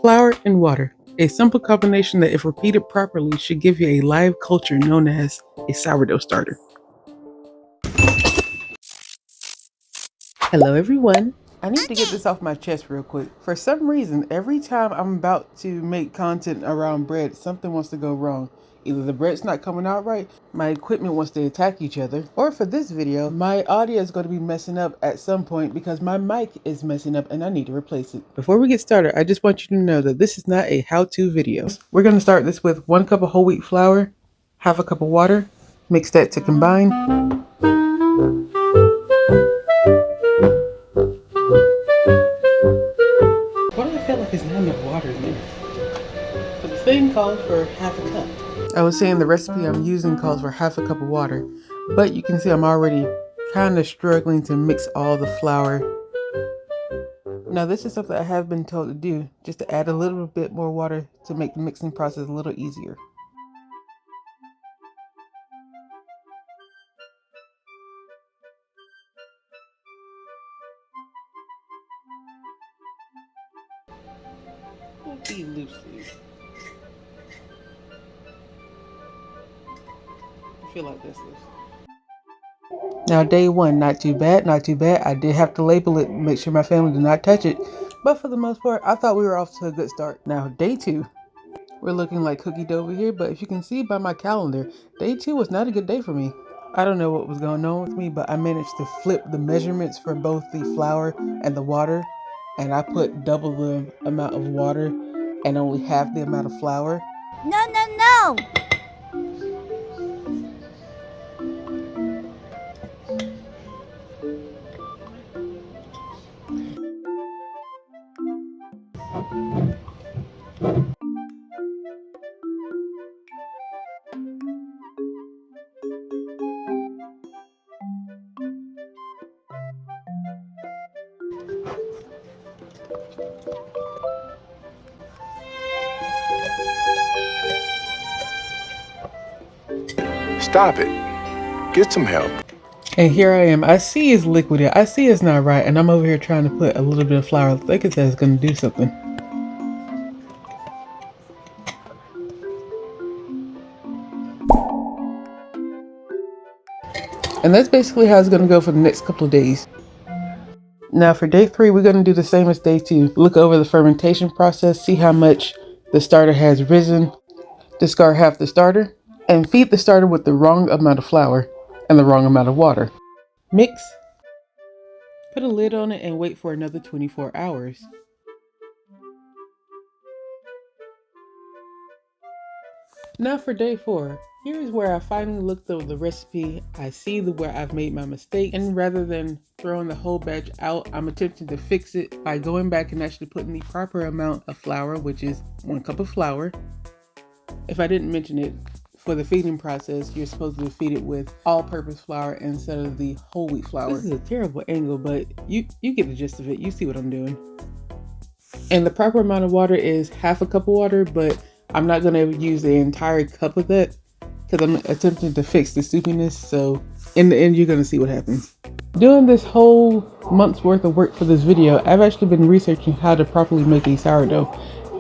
Flour and water, a simple combination that if repeated properly should give you a live culture known as a sourdough starter. Hello everyone. I need to get this off my chest real quick. For some reason, every time I'm about to make content around bread, something wants to go wrong. Either the bread's not coming out right, my equipment wants to attack each other, or for this video, my audio is going to be messing up at some point because my mic is messing up and I need to replace it. Before we get started, I just want you to know that this is not a how-to video. We're going to start this with 1 cup of whole wheat flour, half a cup of water, mix that to combine. There's not enough water in there. But the thing calls for half a cup. I was saying the recipe I'm using calls for half a cup of water, but you can see I'm already kind of struggling to mix all the flour. Now this is something I have been told to do, just to add a little bit more water to make the mixing process a little easier. Be loosely. I feel like this is. Now day 1, not too bad, not too bad. I did have to label it, make sure my family did not touch it. But for the most part, I thought we were off to a good start. Now day 2, we're looking like cookie dough over here, but if you can see by my calendar, day 2 was not a good day for me. I don't know what was going on with me, but I managed to flip the measurements for both the flour and the water. And I put double the amount of water and only half the amount of flour. No, no, no! Stop it. Get some help. And here I am. I see it's liquid. I see it's not right. And I'm over here trying to put a little bit of flour. I think it says it's going to do something. And that's basically how it's going to go for the next couple of days. Now for day 3, we're going to do the same as day 2. Look over the fermentation process, see how much the starter has risen, discard half the starter, and feed the starter with the wrong amount of flour and the wrong amount of water. Mix, put a lid on it, and wait for another 24 hours. Now for day 4, here is where I finally looked over the recipe. I see where I've made my mistake, and rather than throwing the whole batch out, I'm attempting to fix it by going back and actually putting the proper amount of flour, which is 1 cup of flour. If I didn't mention it, for the feeding process, you're supposed to feed it with all-purpose flour instead of the whole wheat flour. This is a terrible angle, but you get the gist of it. You see what I'm doing. And the proper amount of water is half a cup of water, but I'm not going to use the entire cup of that because I'm attempting to fix the soupiness. So in the end, you're going to see what happens. Doing this whole month's worth of work for this video, I've actually been researching how to properly make a sourdough.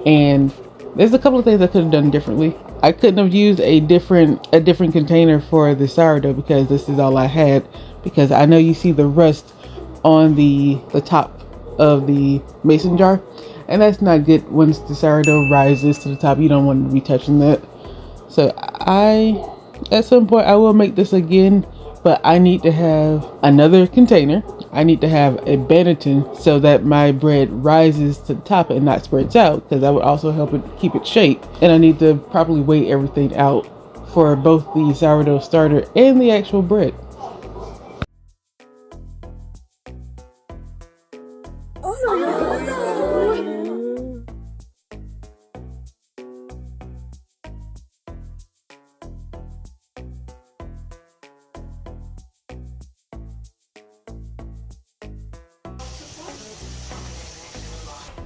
And there's a couple of things I could have done differently. I couldn't have used a different container for the sourdough because this is all I had. Because I know you see the rust on the top of the mason jar. And that's not good. Once the sourdough rises to the top, you don't want to be touching that. So at some point, I will make this again. But I need to have another container. I need to have a banneton so that my bread rises to the top and not spreads out, because that would also help it keep its shape. And I need to properly weigh everything out for both the sourdough starter and the actual bread.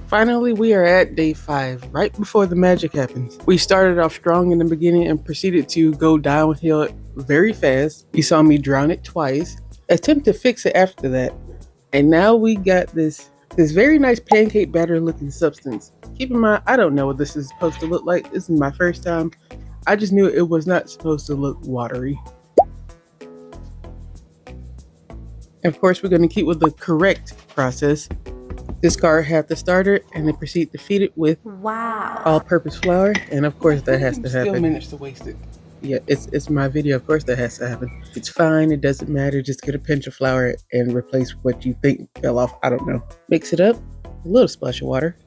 Finally, we are at day 5, right before the magic happens. We started off strong in the beginning and proceeded to go downhill very fast. You saw me drown it twice, attempt to fix it after that. And now we got this this very nice pancake batter looking substance. Keep in mind, I don't know what this is supposed to look like. This is my first time. I just knew it was not supposed to look watery. Of course, we're going to keep with the correct process. Discard half the starter and then proceed to feed it with all-purpose flour. And of course, that has to happen. Still managed to waste it. Yeah, it's my video. Of course, that has to happen. It's fine. It doesn't matter. Just get a pinch of flour and replace what you think fell off. I don't know. Mix it up. A little splash of water.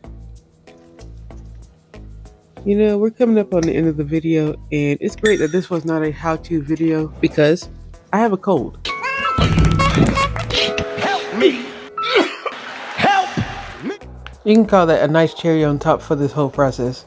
You know, we're coming up on the end of the video, and it's great that this was not a how-to video because I have a cold. Help me! Help me! You can call that a nice cherry on top for this whole process.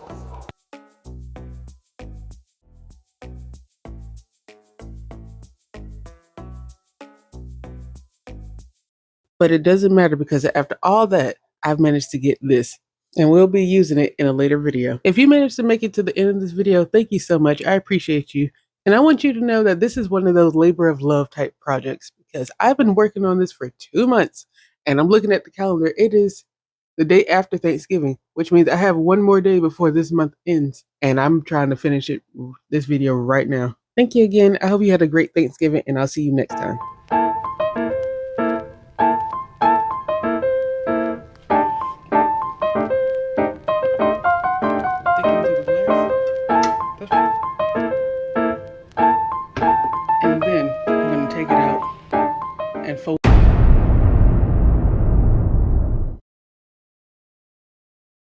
But it doesn't matter because after all that, I've managed to get this. And we'll be using it in a later video. If you managed to make it to the end of this video, thank you so much. I appreciate you. And I want you to know that this is one of those labor of love type projects because I've been working on this for 2 months and I'm looking at the calendar. It is the day after Thanksgiving, which means I have one more day before this month ends. And I'm trying to finish this video right now. Thank you again. I hope you had a great Thanksgiving and I'll see you next time.